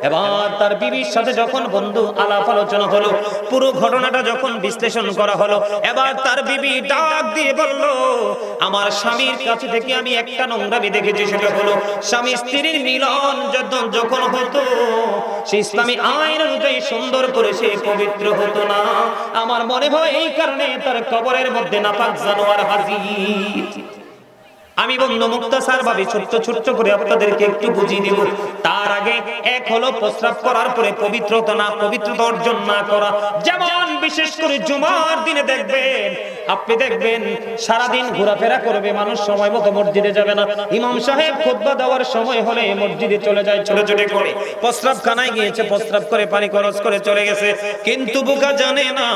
এবার তার বিবির সাথে যখন বন্ধু আলাপ আলোচনা হলো, পুরো ঘটনাটা যখন বিশ্লেষণ করা হলো, এবার তার বিবি ডাক দিয়ে বলল, আমার স্বামীর কাছে থেকে আমি একটা নোংরামি দেখেছি, সেটা হলো স্বামী স্ত্রীর মিলন যখন হতো সে ইসলামী আইন অনুযায়ী সুন্দর করে সে পবিত্র হতো না। আমার মনে হয় এই কারণে তার কবরের মধ্যে নাপাক জানোয়ার হাজির। আমি বন্ধু মুক্তাসার ভাবে ছোট্ট ছোট্ট করে আপনাদেরকে একটু বুঝিয়ে দিব। তার আগে এক হলো প্রস্রাব করার পরে পবিত্রতা অর্জন না করা। যেমন বিশেষ করে জুমার দিনে আপনি দেখবেন সারাদিন ঘোরাফেরা করবে মানুষ, সময় মতো মসজিদে যাবে না। ইমাম সাহেব খুতবা দেওয়ার সময় হলে মসজিদে চলে যায়, ছোট ছোট করে প্রস্রাব খানায় গিয়েছে, প্রস্রাব করে পানি খরচ করে চলে গেছে। কিন্তু বোকা জানে না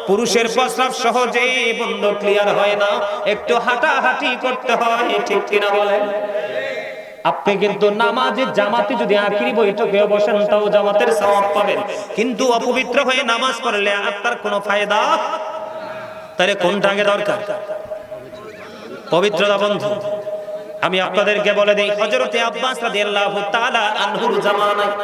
পুরুষের প্রস্রাব সহজে বন্ধ ক্লিয়ার হয় না, একটু হাঁটাহাঁটি করতে হয়, ঠিক কিনা বলেন? আপনি কিন্তু নামাজের জামাতে যদি আখিরি বৈঠকে বসেন তাও জামাতের সওয়াব পাবেন, কিন্তু অপবিত্র হয়ে নামাজ পড়লে আপনার কোনো ফায়দা। তাহলে কোনটা আগে দরকার? পবিত্রতা। বন্ধু আমি আপনাদেরকে বলে দেই, হযরতে আব্বাস রাদিয়াল্লাহু তাআলা আনহুর জামানায়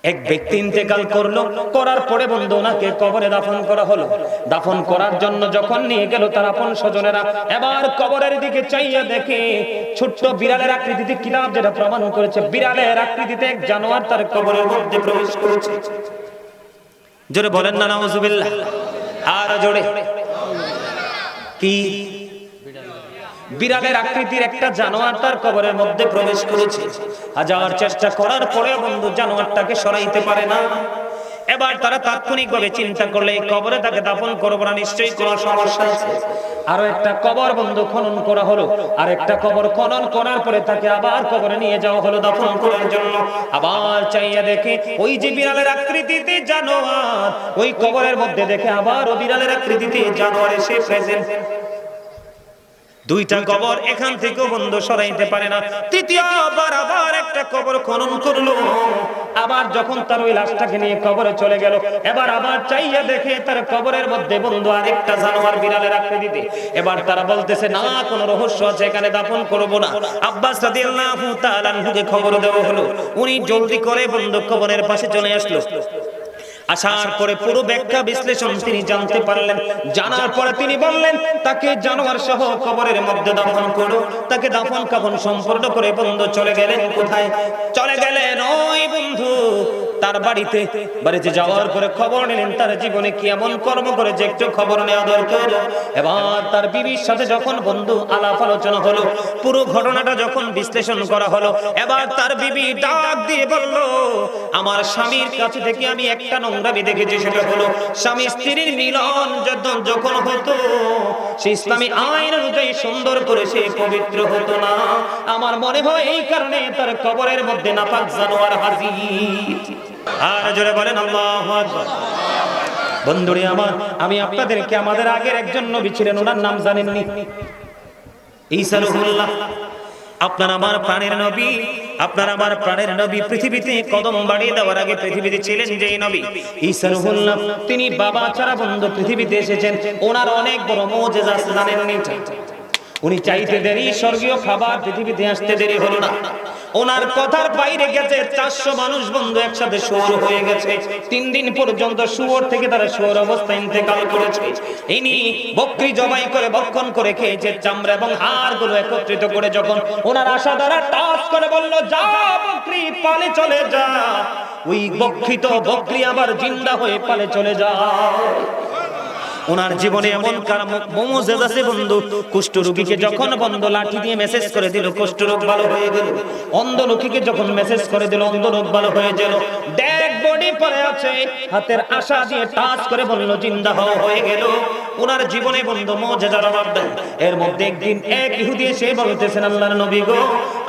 এক ব্যক্তি ইন্তেকাল করলো, করার পরে বন্ধু ওনাকে কবরে দাফন করা হলো। দাফন করার জন্য যখন নিয়ে গেল তার আপন স্বজনেরা, এবার কবরের দিকে চাইয়া দেখে ছোট্ট বিড়ালের আকৃতিতে, কিতাব যেটা প্রমাণ করেছে বিড়ালের আকৃতিতে এক জানোয়ার তার কবরের মধ্যে প্রবেশ করেছে। জোরে বলেন না নাউজুবিল্লাহ। আর জোরে কি? বিড়ালের আকৃতির একটা জানোয়ার তার কবরের মধ্যে প্রবেশ করেছে। হাজার চেষ্টা করার পরে বন্ধু জানোয়ারটাকে সরাইতে পারে না। এবার তারা তাৎক্ষণিকভাবে চিন্তা করলে এই কবরে তাকে দাফন করবো না, নিশ্চয়ই কোনো সমস্যা আছে। আরো একটা কবর বন্ধু খনন করা হলো, আর একটা কবর খনন করার পরে তাকে আবার কবরে নিয়ে যাওয়া হলো দাফন করার জন্য। আবার চাইয়া দেখে ওই যে বিড়ালের আকৃতিতে জানোয়ার, ওই কবরের মধ্যে দেখে আবার ও বিড়ালের আকৃতিতে জানোয়ার এসে প্রেজেন্ট। দুইটা কবর এখান থেকে বন্ধু সরাইতে পারে না। তৃতীয়বার আবার একটা কবর খনন করলো, আবার যখন তার ওই লাশটাকে নিয়ে কবরে চলে গেল, এবার আবার চাইয়া দেখে তার কবরের মধ্যে বন্ধু আরেকটা জানোয়ার বিড়ালের আকৃতিতে। এবার তারা বলতেছে না, কোনো রহস্য আছে, এখানে দাফন করব না। আব্বাস রাদিয়াল্লাহু তাআলা আনহুকে খবর দেওয়া হলো, উনি জলদি করে বন্ধু কবরের পাশে চলে আসলো। আসার পরে পুরো ব্যাখ্যা বিশ্লেষণ তিনি জানতে পারলেন। জানার পরে তিনি বললেন, তাকে জানোয়ার সহ কবরের মধ্যে দাফন করো। তাকে দাফন কাফন সম্পূর্ণ করে বন্ধু চলে গেলেন। কোথায় চলে গেলেন? ওই বন্ধু তার বাড়িতে। বাড়িতে যাওয়ার পরে খবর নিলেন তার জীবনে কি এমন কর্ম করেছে, একটু খবর নেওয়া দরকার। এবার তার বিবির সাথে যখন বন্ধু আলাপ আলোচনা হলো, পুরো ঘটনাটা যখন বিশ্লেষণ করা হলো, এবার তার বিবি ডাক দিয়ে বলল, আমার স্বামীর কাছে থেকে আমি একটা নোংরামি দেখেছি, সেটা হলো স্বামী স্ত্রীর মিলন যখন হতো সে ইসলামী আইন অনুযায়ী সুন্দর করে সে পবিত্র হতো না। আমার মনে হয় এই কারণে তার কবরের মধ্যে নাপাক জানোয়ার হাজির। আর জোরে বলেন আল্লাহু আকবার। বন্ধুরে আমার, আমি আপনাদেরকে আমাদের আগের একজন নবী ছিলেন, ওনার নাম জানেননি? ঈসা রূহুল্লাহ। আপনার আমার প্রাণের নবী, আপনার আমার প্রাণের নবী পৃথিবীতে কদম বাড়িয়ে দেওয়ার আগে পৃথিবীতে ছিলেন যে নবী ঈসা রূহুল্লাহ, তিনি বাবা ছাড়া বন্ধু পৃথিবীতে এসেছেন। ওনার অনেক বড় মুজিজা আছে, জানেননি? উনি চাইতে দেরি স্বর্গীয় খাবার পৃথিবীতে আসতে দেরি হলো না। ওনার কথার বাইরে গেছে 400 মানুষ বন্ধু একসাথে শুয়োর হয়ে গেছে। 3 দিন পর্যন্ত শুয়োর থেকে তারা শুয়োর অবস্থায় ইন্তেকাল করেছে। ইনি বকরি জবাই করে ভক্ষণ করে খেয়েছে, চামড়া এবং হাড়গুলো একত্রিত করে যখন ওনার আশা দ্বারা টাচ করে বলল, যা বকরি পালে চলে যা, ওই বক্ষিত বকরি আবার জিন্দা হয়ে পালে চলে যায়। ওনার জীবনে এমন মুজিজা আছে বন্ধু, কুষ্ঠ রোগীকে যখন বন্ধু লাঠি দিয়ে মেসেজ করে দিল কুষ্ঠ রোগ ভালো হয়ে গেল। অন্ধ লোককে যখন মেসেজ করে দিল অন্ধ রোগ ভালো হয়ে গেল। ডেড বডি পড়ে আছে, হাতের আশা দিয়ে টাচ করে বলল জিন্দা হয়ে গেল। ওনার জীবনে বন্ধু মুজিজার অভাব দেন। এর মধ্যে একদিন এক ইহুদি এসে বলতেছেন, আল্লাহর নবী গো,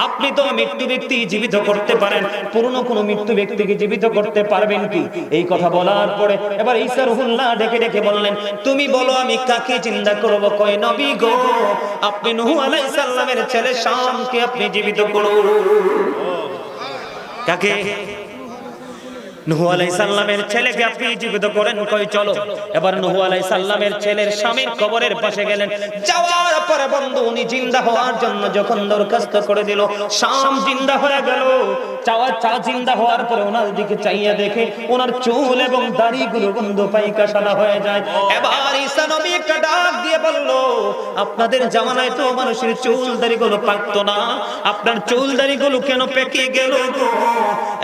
আপনি তো মৃত্যু ব্যক্তি জীবিত করতে পারেন, পুরনো কোন মৃত্যু ব্যক্তিকে জীবিত করতে পারবেন কি? এই কথা বলার পরে এবার ঈসা রূহুল্লাহ ডেকে ডেকে বললেন, তুমি বলো আমি কাকে জিন্দা করব? কয় নবী গো, আপনি নূহ আলাইহিস সালামের ছেলে শামকে আপনি জীবিত করুন। কাকে? নূহ আলাইহিস সালামের ছেলেকে আপনি জীবিত করেন, কই চলো। এবার নূহ আলাইহিস সালামের ছেলের স্বামীর কবরের পাশে গেলেন। যাওয়ার পরে বন্ধু উনি জিন্দা হওয়ার জন্য যখন দরখাস্ত করে দিল, শাম জিন্দা হয়ে গেল। জিন্দা হওয়ার পরে ওনার দিকে চাইয়া দেখে ওনার চুল এবং দাড়িগুলো বন্ধু পাইকা সাদা হয়ে যায়। এবার ঈসা নবী একটা ডাক দিয়ে বলল, আপনাদের জামানায় তো মানুষের চুল দাড়িগুলো পাকতো না, আপনার চুল দাড়িগুলো কেন পেকে গেল গো?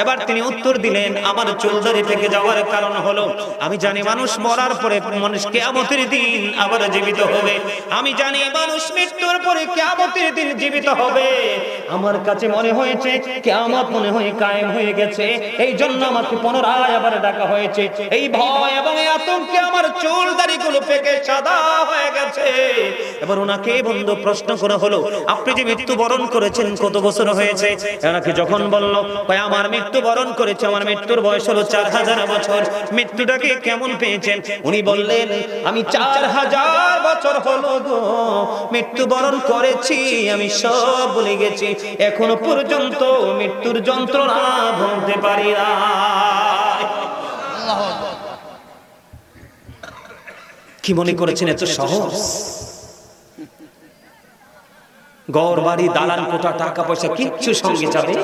এবার তিনি উত্তর দিলেন, আমার চুল দাড়ি পেকে যাওয়ার কারণ হলো আমি জানি মানুষ মরার পরে মানুষ কিয়ামতের দিন আবার জীবিত হবে। আমি জানি মানুষ মৃত্যুর পরে কিয়ামতের দিন জীবিত হবে। আমার কাছে মনে হয়েছে কিয়ামত মনে হয় কায়েম হয়ে গেছে, এই জন্য আমাকে পুনরায় আবার ডাকা হয়েছে। এই ভয় এবং এই আতঙ্কে আমার চুল দাড়িগুলো পেকে সাদা হয়ে গেছে। এবার ওনাকে বন্ধু প্রশ্ন করা হলো, আপনি যে মৃত্যুবরণ করেছেন কত বছর হয়েছে? ওনাকে যখন বলল আমার মৃত্যুবরণ করেছে, আমার মৃত্যুর বয়স হলো 4000 বছর। মৃত্যুটাকে কেমন পেয়েছেন? উনি বললেন, আমি 4000 বছর হলো গো মৃত্যুবরণ করেছি, আমি সব ভুলে গেছি, এখনো পর্যন্ত মৃত্যুর যন্ত্রণা ভুলতে পারি না। কি মনে করেছেন এত সহজ? ঘর বাড়ি দালান কোঠা টাকা পয়সা কিচ্ছু সঙ্গে যাবে?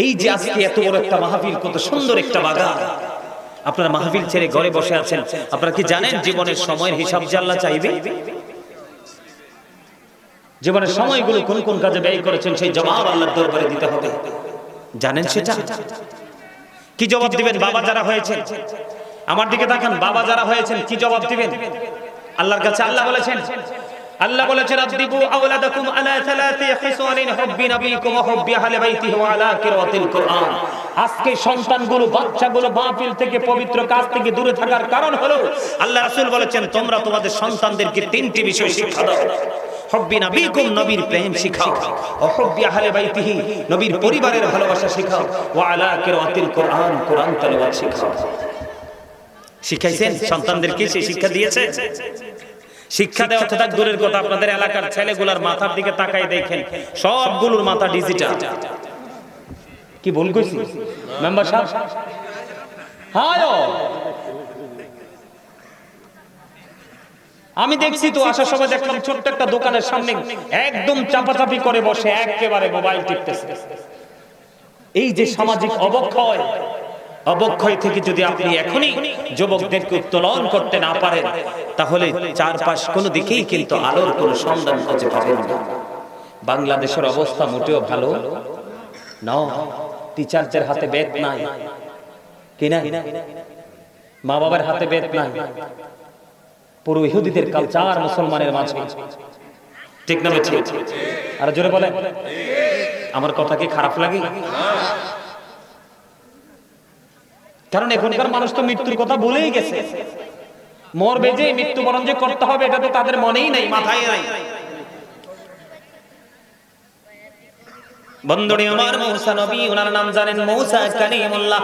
এই যে আজকে এত বড় একটা মাহফিল, কত সুন্দর একটা বাগান, আপনারা মাহফিল ছেড়ে ঘরে বসে আছেন। আপনারা কি জানেন জীবনের সময়ের হিসাব যে আল্লাহ চাইবে? জীবনের সময়গুলো কোন কোন কাজে ব্যয় করেছেন সেই জবাব আল্লাহর দরবারে দিতে হবে। জানেন সেটা? কি জবাব দিবেন? বাবা যারা হয়েছেন, আমার দিকে তাকান, বাবা যারা হয়েছেন কি জবাব দিবেন আল্লাহর কাছে? আল্লাহ বলেছেন আদিবু আওলাদাকুম আলা সালাতি খিসালিন হুব্বি নবিকুম ওয়া হুব্বি আহলি বাইতিহি ওয়া আলা কিরাতিল কুরআন। আজকে সন্তানগুলো, বাচ্চাগুলো মাহফিল থেকে, পবিত্র কাজ থেকে দূরে থাকার কারণ হলো আল্লাহ রাসূল বলেছেন তোমরা তোমাদের সন্তানদেরকে তিনটি বিষয় শিক্ষা দাও। হুব্বি নবিকুম, নবীর প্রেম শিখাও, ওয়া হুব্বি আহলি বাইতিহি, নবীর পরিবারের ভালোবাসা শিখাও, ওয়া আলা কিরাতিল কুরআন, কোরআন তেলাওয়াত শিখাও। শিখাইছেন সন্তানদেরকে? সেই শিক্ষা দিয়েছে? শিক্ষা দেওয়া তো দূরের কথা, আপনাদের এলাকার ছেলেগুলার মাথার দিকে তাকাই দেখেন, সবগুলোর মাথা ডিজিটাল। কি ভুল কইছি মেম্বার সাহেব? হ্যাঁ, আমি দেখছি তো, আসার সময় দেখলাম ছোট্ট একটা দোকানের সামনে একদম চাপাচাপি করে বসে একেবারে মোবাইল টিপতেছে। এই যে সামাজিক অবক্ষয় থেকে যদি আপনি এখনই যুবকদেরকে উত্তোলন করতে না পারেন, তাহলে চারপাশ কোনো দিকেই কিন্তু আলোর কোনো সন্ধান খুঁজে পাবেন না। বাংলাদেশের অবস্থা মোটেও ভালো নয়। টিচারদের হাতে বেত নাই, কিনা মা বাবার হাতে বেত নাই, পুরো ইহুদিদের কালচার মুসলমানের মাঝে। ঠিক না? আর জোরে বলে, আমার কথা কি খারাপ লাগে? কারণ এখনকার মানুষ তো মৃত্যুর কথা ভুলেই গেছে। মরবে যে, মৃত্যুবরণ যে করতে হবে, এটা তো তাদের মনেই নাই, মাথায় নাই। বন্ধুরে আমার, মূসা নবী, ওনার নাম জানেন মূসা কালিমুল্লাহ।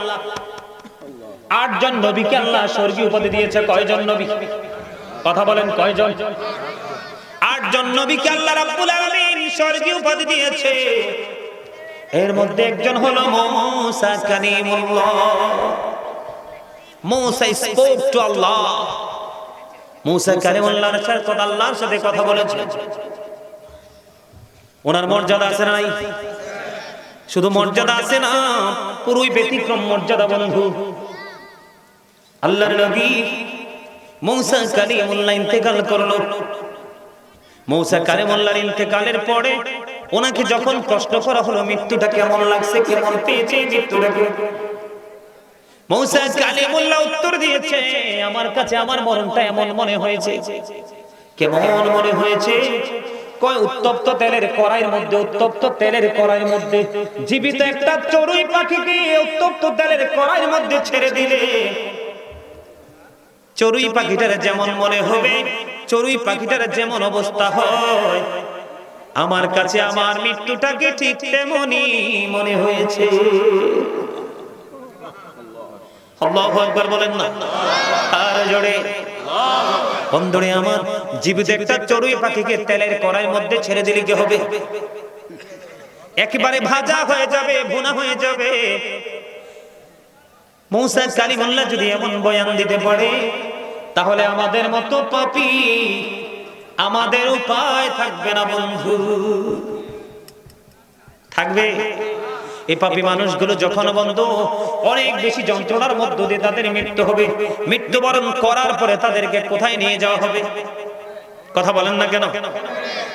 8 জন নবীকে আল্লাহ স্বর্গীয় উপাধি দিয়েছে। কয়জন নবী? কথা বলেন, কয়জন? 8 জন নবীকে আল্লাহ রাব্বুল আলামিন স্বর্গীয় উপাধি দিয়েছে। এর মধ্যে একজন হলো মূসা কালিমুল্লাহ। মূসা স্পোক টু আল্লাহ। মূসা কালিমুল্লাহর সাথে আল্লাহর সাথে কথা বলেছেন। ওনার মর্যাদা আছে না নাই? শুধু মর্যাদা আছে না, পুরোই ব্যতিক্রম মর্যাদা বন্ধু। আল্লাহর নবী মূসা কালিমুল্লাহ ইন্তেকাল করলো। মূসা কালিমুল্লাহর ইন্তেকালের পরে ওনাকে যখন প্রশ্ন করা হলো মৃত্যুটা কেমন লাগছে, কেমন পেয়েছে মৃত্যুটাকে, মূসা কালিমুল্লাহ উত্তর দিয়েছে, আমার কাছে আমার মরণটা এমন মনে হয়েছে। কেমন মনে হয়েছে? কয় উত্তপ্ত তেলের কড়াইয়ের মধ্যে, উত্তপ্ত তেলের কড়াইয়ের মধ্যে জীবিত একটা চড়ুই পাখিকে উত্তপ্ত তেলের কড়াইয়ের মধ্যে ছেড়ে দিলে চড়ুই পাখিটার যেমন মনে হবে, চড়ুই পাখিটার যেমন অবস্থা হয়, আমার কাছে আমার মৃত্যুটাকে ঠিক তেমনই মনে হয়েছে। আল্লাহু আকবার বলেন না আর জোরে। বন্ধুরে আমার, জীবিত একটা চড়ুই পাখিকে তেলের কড়াইয়ের মধ্যে ছেড়ে দিলে কি হবে? একেবারে ভাজা হয়ে যাবে, ভুনা হয়ে যাবে। মুসা কালিমুল্লাহ যদি এমন বয়ান দিতে পারে, তাহলে আমাদের মতো পাপী আমাদের উপায় থাকবে না বন্ধু। থাকবে? এই পাপী মানুষগুলো যখন বন্ধু অনেক বেশি যন্ত্রণার মধ্য দিয়ে তাদের মৃত্যু হবে, মৃত্যুবরণ করার পরে তাদেরকে কোথায় নিয়ে যাওয়া হবে? কথা বলেন না কেন?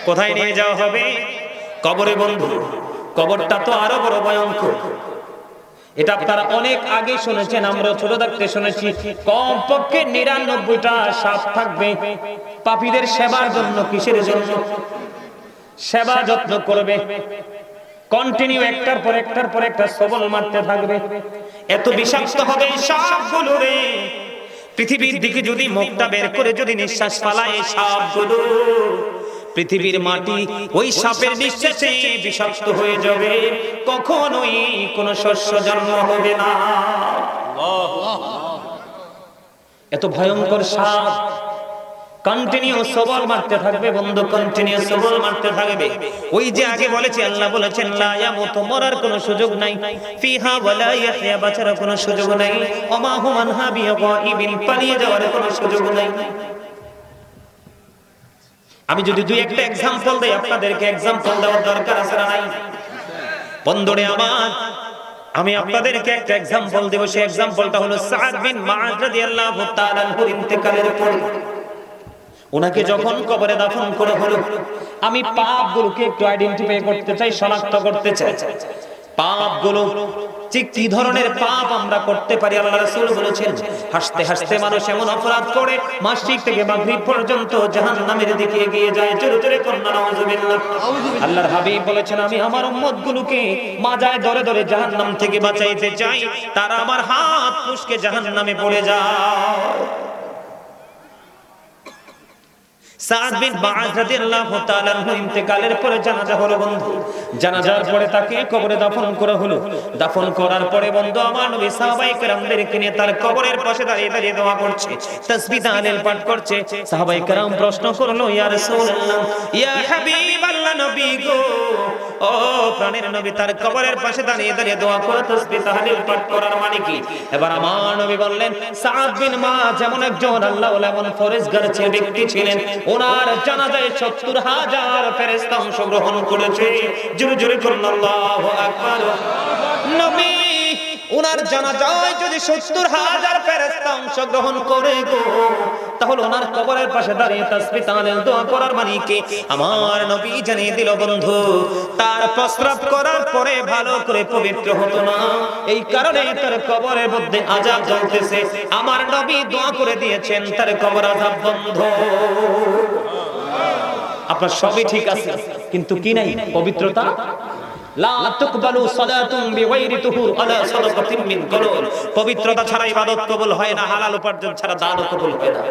কোথায় নিয়ে যাওয়া হবে? কবরে বন্ধু। কবরটা তো আরো বড় ভয়ঙ্কর। এটা আপনারা অনেক আগে শুনেছেন, আমরা ছোট থাকতে শুনেছি। কমপক্ষে ৯৯টা সাপ থাকবে পাপীদের সেবার জন্য। কিসের জন্য? সেবা যত্ন করবে, কন্টিনিউ একটার পর একটা সবল মারতে থাকবে। এত বিষাক্ত হবে সাপগুলো রে, পৃথিবীর দিকে যদি মুখটা বের করে যদি নিঃশ্বাস ফালায় সাপগুলো, পৃথিবীর মাটি ওই সাপের নিঃশ্বাসে বিষাক্ত হয়ে যাবে, কখনোই কোনো শস্য জন্ম হবে না। এত ভয়ঙ্কর সাপ কন্টিনিউ সবল মারতে থাকবে বন্ধু, কন্টিনিউ সবল মারতে থাকবে। ওই যে আগে বলেছি, আল্লাহ বলেছেন লা ইয়ামুতু, মরার কোনো সুযোগ নাই, ফিহা ওয়ালা ইয়াহইয়া, বাঁচার কোনো সুযোগ নাই, ওমা হুম আনহা বিগাইবিন, পালিয়ে যাওয়ার কোনো সুযোগ নাই। আমি যদি দুই একটা एग्जांपल দেই, আপনাদেরকে एग्जांपल দেওয়ার দরকার আছে না নাই? বন্ধুরে আমার, আমি আপনাদেরকে একটা एग्जांपल দেব। সেই एग्जांपलটা হলো সাদ বিন মুআয রাদিয়াল্লাহু তাআলা আনহুর ইন্তেকালের পরে ওনাকে যখন কবরে দাফন করা হলো, আমি পাপগুলোকে একটু আইডেন্টিফাই করতে চাই, শনাক্ত করতে চাই। পাপগুলো ঠিক কি ধরনের পাপ আমরা করতে পারি। আল্লাহ রাসূল বলেছেন, হাসতে হাসতে মানুষ এমন অপরাধ করে মাসরিক থেকে মাগরিব পর্যন্ত জাহান্নামের দিকে এগিয়ে যায়। জোরে জোরে কন্না নাউযুবিল্লাহ। আল্লাহর হাবিব বলেছেন, আমি আমার উম্মতগুলোকে মাজায় ধরে ধরে জাহান্নাম থেকে বাঁচাইতে চাই, তারা আমার হাত মুশকে জাহান্নামে পড়ে যায়। সাদ বিন মুআয রাদিয়াল্লাহু তাআলা আনহু ইন্তেকালের পরে জানাজা হলো বন্ধু। জানাজার পরে তাকে কবরে দাফন করা হলো। দাফন করার পরে বন্ধু আমার নবী সাহাবায়ে কেরামদেরকে নিয়ে তার কবরের পাশে দাঁড়িয়ে দাঁড়িয়ে দোয়া করছে, তাসবিহ তাহলিল পাঠ করছে। সাহাবায়ে কেরাম প্রশ্ন করলো, ইয়া রাসূলুল্লাহ, ইয়া হাবিবাল্লাহ, নবী গো, ও প্রাণের নবী, তার কবরের পাশে দাঁড়িয়ে দাঁড়িয়ে দোয়া করা, তাসবিহ তাহলিল পাঠ করার মানে কি? এবার আমার নবী বললেন, সাদ বিন মুআয যেমন একজন আল্লাহ ওয়ালা, এমন ফরেজগার ব্যক্তি ছিলেন, ওনার জানাজায় ৭০,০০০ ফেরেশতা অংশগ্রহণ করেছে। জোরে জোরে করুন আল্লাহু আকবার। নবী, ওনার জানাজায় যদি ৭০,০০০ ফেরেশতা অংশগ্রহণ করে গো, তাহলে ওনার কবরের পাশে দাঁড়িয়ে তাসবিহ তাহলিল দোয়া করার মানে কি? আমার নবী জানিয়ে দিল বন্ধু, তার প্রস্রাব করার পরে ভালো করে পবিত্র হতো না, এই কারণে তার কবরের মধ্যে আযাব জ্বলতেছে। আমার নবী দোয়া করে দিয়েছেন তার কবর আযাব বন্ধ। আপনার সবই ঠিক আছে, কিন্তু কি নাই? পবিত্রতা। লা তুকবালু সালাতুন বিগাইরি তুহুর আলা সাদাকাতিন মিন গালুল, পবিত্রতা ছাড়া ইবাদত কবুল হয় না, হালাল উপার্জন ছাড়া দানও কবুল হয় না।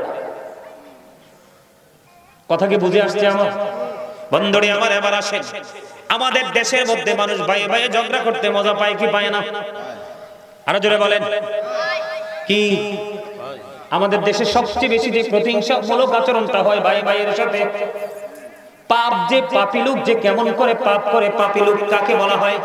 কথা কি বুঝে আসছে আমার বন্ধুরে আমার? এবার আসেন, আমাদের দেশের মধ্যে মানুষ ভাই ভাই ঝগড়া করতে মজা পায় কি পায় না? আরো জোরে বলেন। কি আমাদের দেশে সবচেয়ে বেশি যে প্রতিহিংসামূলক আচরণটা হয় ভাই ভাইয়ের সাথে, পাপ যে পাপী লোক যে কেমন করে পাপ করে, পাপী লোক কাকে বলা হয়?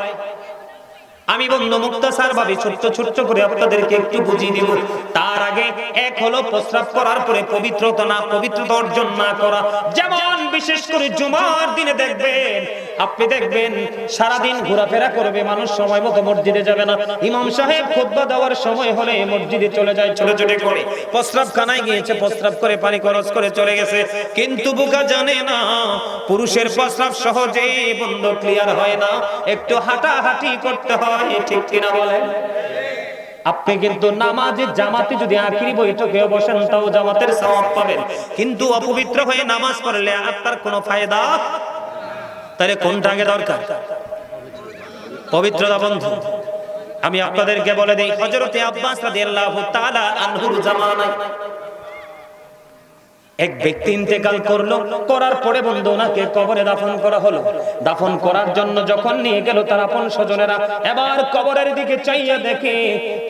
আমি বন্ধু মুক্তাসার ভাবে ছোট্ট ছোট্ট করে আপনাদেরকে একটু বুঝিয়ে দেব। তার আগে এক হলো প্রস্রাব করার পরে পবিত্রতা না, পবিত্রতা অর্জন না করা। যেমন বিশেষ করে জুমার দিনে দেখবেন, আপনি দেখবেন সারাদিন ঘোরাফেরা করবে মানুষ, সময় মতো মসজিদে যাবে না। ইমাম সাহেব খুতবা দেওয়ার সময় হলে মসজিদে চলে যায়, ছোট ছোট করে প্রস্রাব খানায় গিয়েছে, প্রস্রাব করে পানি খরচ করে চলে গেছে। কিন্তু বোকা জানে না, পুরুষের প্রস্রাব সহজে বন্ধ ক্লিয়ার হয় না, একটু হাঁটাহাঁটি করতে হয়। ঠিক কিনা বলেন? আপনি কিন্তু নামাজে জামাতে যদি আখিরি বৈঠকে বসেন, তাও জামাতের সওয়াব পাবেন, কিন্তু অপবিত্র হয়ে নামাজ পড়লে আর তার কোনো ফায়দা। তাহলে কোনটা আগে দরকার? পবিত্রতা বন্ধু। আমি আপনাদেরকে বলে দেই, হযরতে আব্বাস রাদিয়াল্লাহু তাআলা আনহুর জামানায় এক ব্যক্তি ইন্তেকাল করলো, করার পরে বন্ধু ওনাকে কবরে দাফন করা হলো। দাফন করার জন্য যখন নিয়ে গেল তার আপন স্বজনেরা, এবার কবরের দিকে চাইয়া দেখে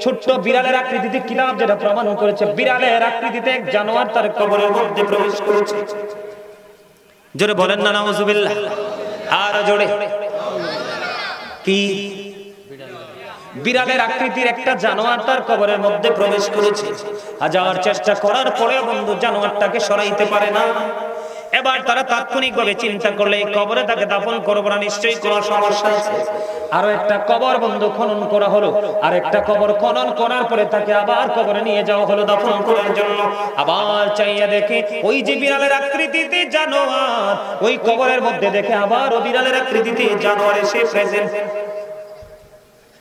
ছোট্ট বিড়ালের আকৃতিতে, কিতাব যেটা প্রমাণ করেছে বিড়ালের আকৃতিতে এক জানোয়ার তার কবরের মধ্যে প্রবেশ করেছে। জোরে বলেন না নাউযুবিল্লাহ। আর জোরে। কি বিড়ালের আকৃতির একটা জানোয়ার তার কবরের মধ্যে প্রবেশ করেছে। হাজার চেষ্টা করার পরেও বন্ধু জানোয়ারটাকে সরাইতে পারে না। এবার তারা তাৎক্ষণিকভাবে চিন্তা করলে এই কবরে তাকে দাফন করবো না, নিশ্চয়ই কোনো সমস্যা আছে। আরো একটা কবর বন্ধু খনন করা হলো, আর একটা কবর খনন করার পরে তাকে আবার কবরে নিয়ে যাওয়া হলো দাফন করার জন্য। আবার চাইয়া দেখে ওই যে বিড়ালের আকৃতিতে জানোয়ার, ওই কবরের মধ্যে দেখে আবার ও বিড়ালের আকৃতিতে জানোয়ার এসে প্রেজেন্ট।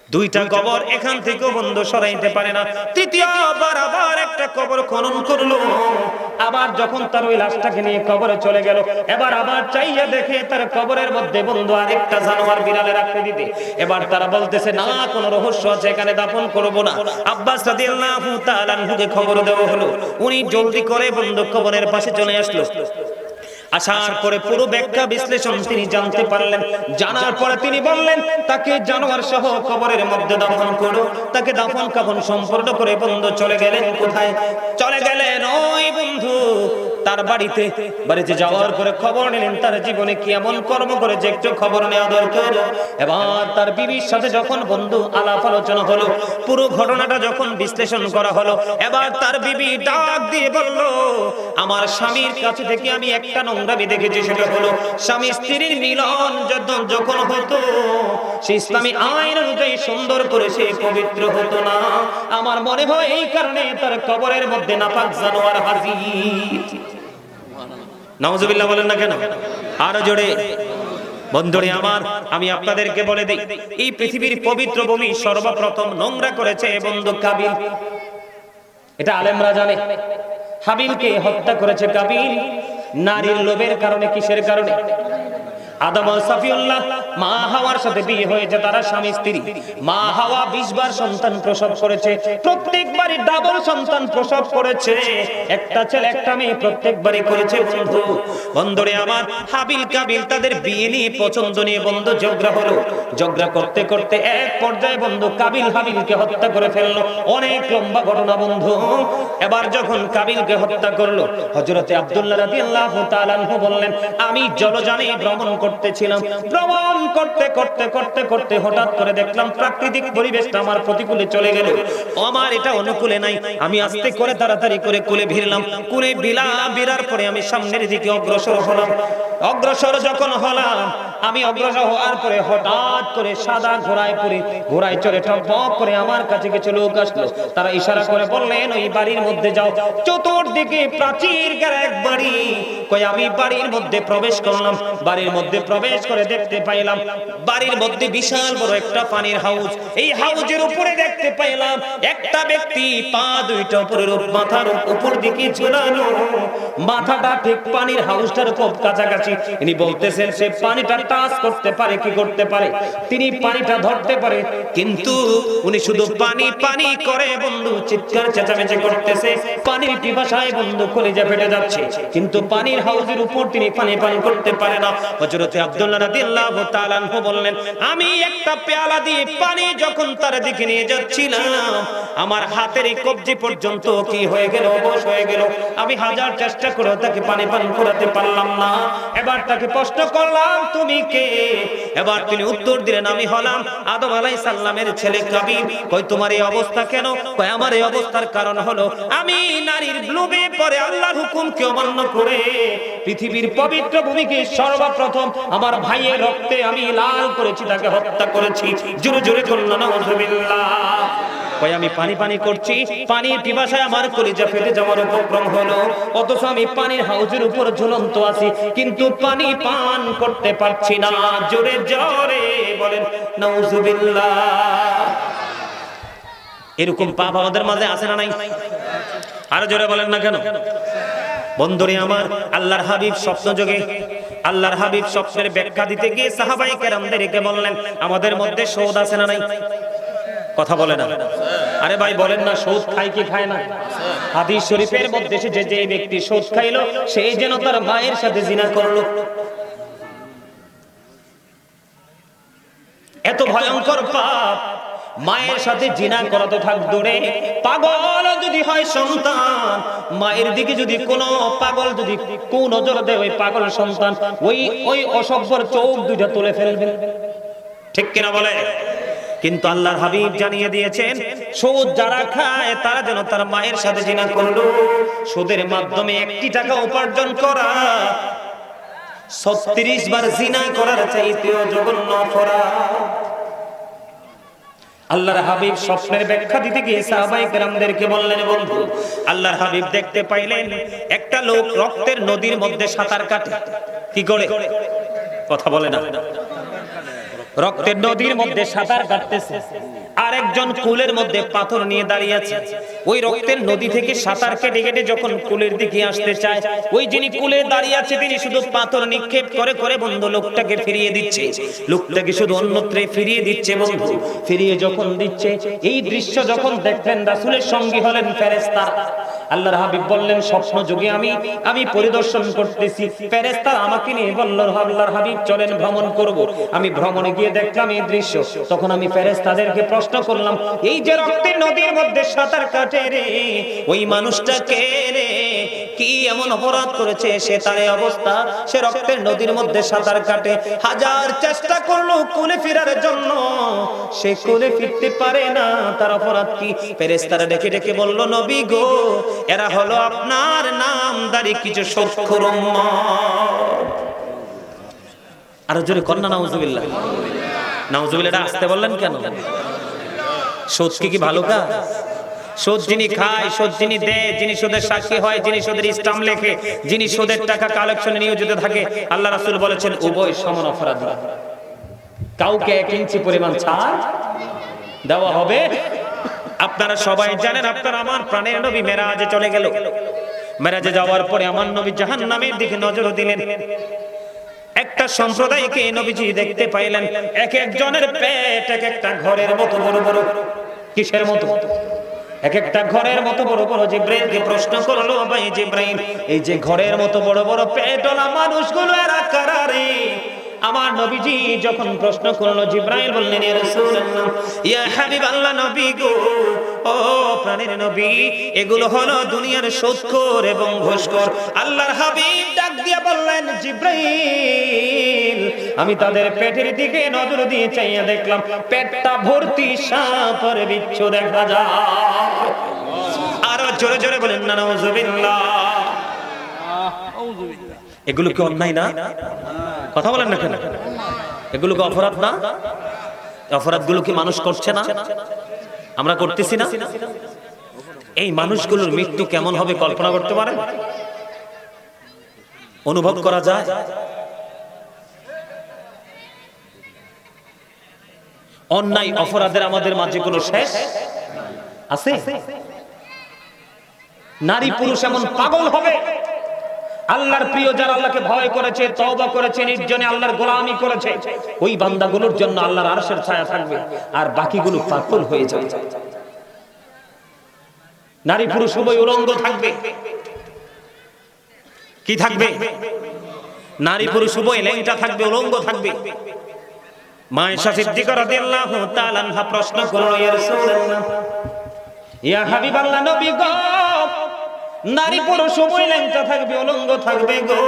দুইটা কবর এখান থেকে বন্ধু সরাইতে পারে না। তৃতীয়বার আবার একটা কবর খনন করলো। আবার যখন তার ওই লাশটাকে নিয়ে কবরে চলে গেল, এবার আবার চাইয়া দেখে তার কবরের মধ্যে বন্ধু আরেকটা জানোয়ার বিড়ালের আকৃতিতে। এবার তারা বলতেছে না, কোনো রহস্য আছে, এখানে দাফন করব না। আব্বাস রাদিয়াল্লাহু তাআলা আনহুকে খবর দেওয়া হলো। উনি জলদি করে বন্ধু কবরের পাশে চলে আসলো। আসার পরে পুরো ব্যাখ্যা বিশ্লেষণ তিনি জানতে পারলেন। জানার পরে তিনি বললেন, তাকে জানোয়ার সহ কবরের মধ্যে দাফন করো। তাকে দাফন কাফন সম্পূর্ণ করে বন্ধু চলে গেলেন কোথায়? চলে গেলেন ওই বন্ধু তার বাড়িতে। বাড়িতে যাওয়ার পরে খবর নিলেন তার জীবনে কি এমন কর্ম করেছে, একটু খবর নেওয়া দরকার। এবার তার বিবির সাথে যখন বন্ধু আলাপ আলোচনা হলো, পুরো ঘটনাটা যখন বিশ্লেষণ করা হলো, এবার তার বিবি ডাক দিয়ে বলল, আমার স্বামীর কাছে থেকে আমি একটা নোংরামি দেখেছি, সেটা হলো স্বামী স্ত্রীর মিলন যখন হতো সে ইসলামী আইন অনুযায়ী সুন্দর করে সে পবিত্র হতো না। আমার মনে হয় এই কারণে তার কবরের মধ্যে নাপাক জানোয়ার হাজির। নাউজুবিল্লাহ বলেন না কেন? আরো জোরে। বন্ধুরে আমার, আমি আপনাদেরকে বলে দেই, এই পৃথিবীর পবিত্র ভূমি সর্বপ্রথম নোংরা করেছে বন্ধু কাবিল। এটা আলেমরা জানে। হাবিলকে হত্যা করেছে কাবিল নারীর লোভের কারণে। কিসের কারণে? আদম ও সাফিউল্লাহ মা হাওয়ার সাথে বিয়ে হয়েছে, তারা স্বামী স্ত্রী। মা হাওয়া 20 বার সন্তান প্রসব করেছে, প্রত্যেকবারই ডাবল সন্তান প্রসব করেছে। একটা ছেলে একটা মেয়ে প্রত্যেকবারই করেছে বন্ধু। বন্ধুরে আমার, হাবিল কাবিল তাদের বিয়ে নিয়ে পছন্দ নিয়ে বন্ধু ঝগড়া হলো। ঝগড়া করতে করতে এক পর্যায়ে বন্ধু কাবিল হাবিলকে হত্যা করে ফেললো। অনেক লম্বা ঘটনা বন্ধু। এবার যখন কাবিলকে হত্যা করলো, হযরতে আব্দুল্লাহ রাদিয়াল্লাহু তাআলা আনহু বললেন, আমি জলযানে ভ্রমণ করতেছিলাম। ভ্রমণ করতে করতে করতে করতে হঠাৎ করে দেখলাম প্রাকৃতিক পরিবেশটা আমার প্রতিকূলে চলে গেল। আমার এটা অনুকূলে নাই। আমি আস্তে করে তাড়াতাড়ি করে কোলে ভিড়লাম। কোলে বিরার পরে আমি সামনের দিকে অগ্রসর হলাম। অগ্রসর যখন হলাম, আমি অগ্রসর হওয়ার পরে হঠাৎ করে সাদা ঘোড়ায় চড়ে টপক করে আমার কাছে কিছু লোক আসলো। তারা ইশারা করে বললেন, ওই বাড়ির মধ্যে যাও। চতুর্দিকে প্রাচীর ঘেরা এক বাড়ি। কই আমি বাড়ির মধ্যে প্রবেশ করলাম। বাড়ির মধ্যে প্রবেশ করে দেখতে পাইলাম বাড়ির মধ্যে বিশাল বড় একটা পানির হাউস। এই হাউজের উপরে দেখতে পাইলাম একটা ব্যক্তি পা দুইটা উপরের মাথার উপর দিকে ঝুলানো, মাথাটা ঠিক পানির হাউসটার খুব কাছাকাছি। ইনি বলতেছেন সে পানিটা টাচ করতে পারে, কি করতে পারে, তিনি পানিটা ধরতে পারে। কিন্তু উনি শুধু পানি পানি করে বন্ধু চিৎকার চেঁচামেচি করতেছে। পানির পিপাসায় বন্ধু কলিজা ফেটে যাচ্ছে, কিন্তু পানির হাউজের উপর তিনি পানি পান করতে পারে না। হযরতে আব্দুল্লাহ রাদিয়াল্লাহু তাআলা আনহু বললেন, আমি একটা পেয়ালা দিয়ে পানি যখন তার দিকে নিয়ে যাচ্ছিলাম, আমার হাতের এই কবজি পর্যন্ত কি হয়ে গেল, অবশ হয়ে গেল। আমি হাজার চেষ্টা করে তাকে পানি পান করাতে পারলাম না। এবার তাকে প্রশ্ন করলাম, তুমি কে? এবার তিনি উত্তর দিলেন, আমি হলাম আদম আলাইহিস সালামের ছেলে কাবিল। কই তোমার এই অবস্থা কেন? কই আমার এই অবস্থার কারণ হলো আমি নারীর লোভে পড়ে আল্লাহর হুকুমকে অমান্য করে পৃথিবীর পবিত্র ভূমিকে সর্বপ্রথম আমার ভাইয়ের রক্তে আমি লাল করেছি, তাকে হত্যা করেছি। জোরে জোরে বলুন নাউজুবিল্লাহ। কই আমি পানি পানি করছি, পানির পিপাসায় আমার কলিজা ফেটে যাওয়ার উপক্রম হলো, অথচ আমি পানির হাউজের উপর ঝুলন্ত আছি, কিন্তু পানি পান করতে পারছি না। জোরে জোরে বলেন নাউজুবিল্লাহ। এরকম পাপ আমাদের মাঝে আছে না নাই? আরো জোরে বলেন না কেন? বন্ধুরে আমার, আল্লাহর হাবিব স্বপ্নযোগে আল্লাহর হাবিব স্বপ্নের ব্যাখ্যা দিতে গিয়ে সাহাবায়ে কেরামদেরকে বললেন, আমাদের মধ্যে সুদ আছে না নাই? কথা বলে না। আরে ভাই বলেন না, সুদ খায় কি খায় না? হাদিস শরীফের মধ্যে এসেছে যে ব্যক্তি সুদ খাইলো সেই যেন তার মায়ের সাথে জিনা করলো। এত ভয়ঙ্কর পাপ। মায়ের সাথে জিনা করা তো থাক দূরে, পাগল যদি হয় সন্তান, মায়ের দিকে যদি কোনো পাগল যদি কুনজর দেয়, ওই পাগল সন্তান ওই অসভ্যর চোখ দুইটা তুলে ফেলবে। ঠিক কিনা বলে? কিন্তু আল্লাহর হাবিব জানিয়ে দিয়েছেন সুদ যারা খায় তারা যেন তার মায়ের সাথে জিনা করলো। সুদের মাধ্যমে 1 টাকা উপার্জন করা 36 বার জিনা করার চাইতেও জঘন্য অপরাধ। আল্লাহর হাবিব স্বপ্নের ব্যাখ্যা দিতে গিয়ে সাহাবায়ে কেরামদেরকে বললেন, বন্ধু আল্লাহর হাবিব দেখতে পাইলেন একটা লোক রক্তের নদীর মধ্যে সাঁতার কাটে। কি করে? কথা বলে না। রক্তের নদীর মধ্যে সাঁতার কাটতেছে, আর একজন কুলের মধ্যে পাথর নিয়ে দাঁড়িয়ে আছে। ওই রক্তের নদী থেকে সাঁতার কেটে কেটে যখন কুলের দিকে আসতে চায়, ওই যিনি কুলে দাঁড়িয়ে আছে তিনি শুধু পাথর নিক্ষেপ করে করে বন্ধু লোকটাকে ফিরিয়ে দিচ্ছে। লোকটাকে শুধু অন্যত্রে ফিরিয়ে দিচ্ছে বন্ধু। ফিরিয়ে যখন দিচ্ছে, এই দৃশ্য যখন দেখলেন রাসূলের সঙ্গী হলেন ফেরেশতা। আল্লাহর হাবিব বললেন, স্বপ্ন যুগে আমি পরিদর্শন করতেছি, ফেরেশতা আমাকে নিয়ে বলল, আল্লাহর হাবিব চলেন ভ্রমণ করব। আমি ভ্রমণে গিয়ে দেখলাম এই দৃশ্য। তখন আমি ফেরেশতাদেরকে প্রশ্ন করলাম, এই যে রক্তের নদীর মধ্যে সাঁতার কাটে রে, ওই মানুষটা কে রে? কি এমন অপরাধ করেছে সে তার এই অবস্থা? সে রক্তের নদীর মধ্যে সাঁতার কাটে, হাজার চেষ্টা করলো কুলে ফেরার জন্য, সে কুলে ফিরতে পারে না। তার অপরাধ কি? ফেরেশতারা ডেকে ডেকে বলল, নবী গো, এরা হলো আপনার নামদারি কিছু সূক্ষ্ম উম্মত। আর জোরে কন্না নাউজুবিল্লাহ। নাউজুবিল্লাহ আসতে বললেন কেন? সুদ কি ভালো কাজ? সুদ যিনি খায়, সুদ যিনি দেয়, যিনি সুদের সাক্ষী হয়, যিনি সুদের স্টাম্প লেখে, যিনি সুদের টাকা কালেকশনে নিয়োজিত থাকে, আল্লাহ রাসূল বলেছেন উভয় সমান অপরাধী। কাউকে 1 ইঞ্চি পরিমাণ ছাড় দেওয়া হবে। আপনারা সবাই জানেন, আপনারা আমার প্রাণের নবী মেরাজে চলে গেল। মেরাজে যাওয়ার পরে আমার নবী জাহান্নামের দিকে নজর দিলেন। একটা সম্প্রদায়কে নবীজি দেখতে পাইলেন, এক একজনের পেট এক একটা ঘরের মতো বড় বড়। কিসের মতো? এক একটা ঘরের মতো বড় বড়। জিবরাইলকে প্রশ্ন করলো, ভাই জিবরাইল, এই যে ঘরের মতো বড় বড় পেটওয়ালা মানুষগুলো এরা কারা রে? আমার নবীজি যখন প্রশ্ন করলো, জিবরাইল বললেন, ইয়া রাসূলুল্লাহ, ইয়া হাবিবাল্লাহ, নবী গো, ও প্রাণের নবী, এগুলো হলো দুনিয়ার সুদখোর এবং ঘুষখোর। আল্লাহর হাবিব ডাক দিয়ে বললেন, জিবরাইল, আমি তাদের পেটের দিকে নজর দিয়ে চাইয়া দেখলাম পেটটা ভর্তি সাপ আর বিচ্ছু দেখা যায়। আরো জোরে জোরে বলেন না নাউজুবিল্লাহ। এগুলো কি অন্যায় না? কথা বলেন না কেন? এগুলো কি অপরাধ না? অপরাধগুলো কি মানুষ করছে না? আমরা করতেছি না? এই মানুষগুলোর মৃত্যু কেমন হবে কল্পনা করতে পারেন? অনুভব করা যায়? অন্যায় অপরাধের আমাদের মাঝে কোনো শেষ আছে? নারী পুরুষ এমন পাগল হবে, আল্লাহর প্রিয় যারা আল্লাহকে ভয় করেছে, তওবা করেছে, নির্জনে আল্লাহর গোলামি করেছে, ওই বান্দাগুলোর জন্য আল্লাহর আরশের ছায়া থাকবে, আর বাকিগুলো পাগল হয়ে যাবে। নারী পুরুষ উভয় উলঙ্গ থাকবে। কি থাকবে? নারী পুরুষ উভয় ল্যাংটা থাকবে, উলঙ্গ থাকবে। মা আয়েশা সিদ্দিকা রাদিয়াল্লাহু তাআলা আনহা প্রশ্ন করল, ইয়া রাসূলুল্লাহ, ইয়া হাবিবাল্লাহ, নবী গো, নারী পুরুষ উভয় ল্যাংটা থাকবে, উলঙ্গ থাকবে গো,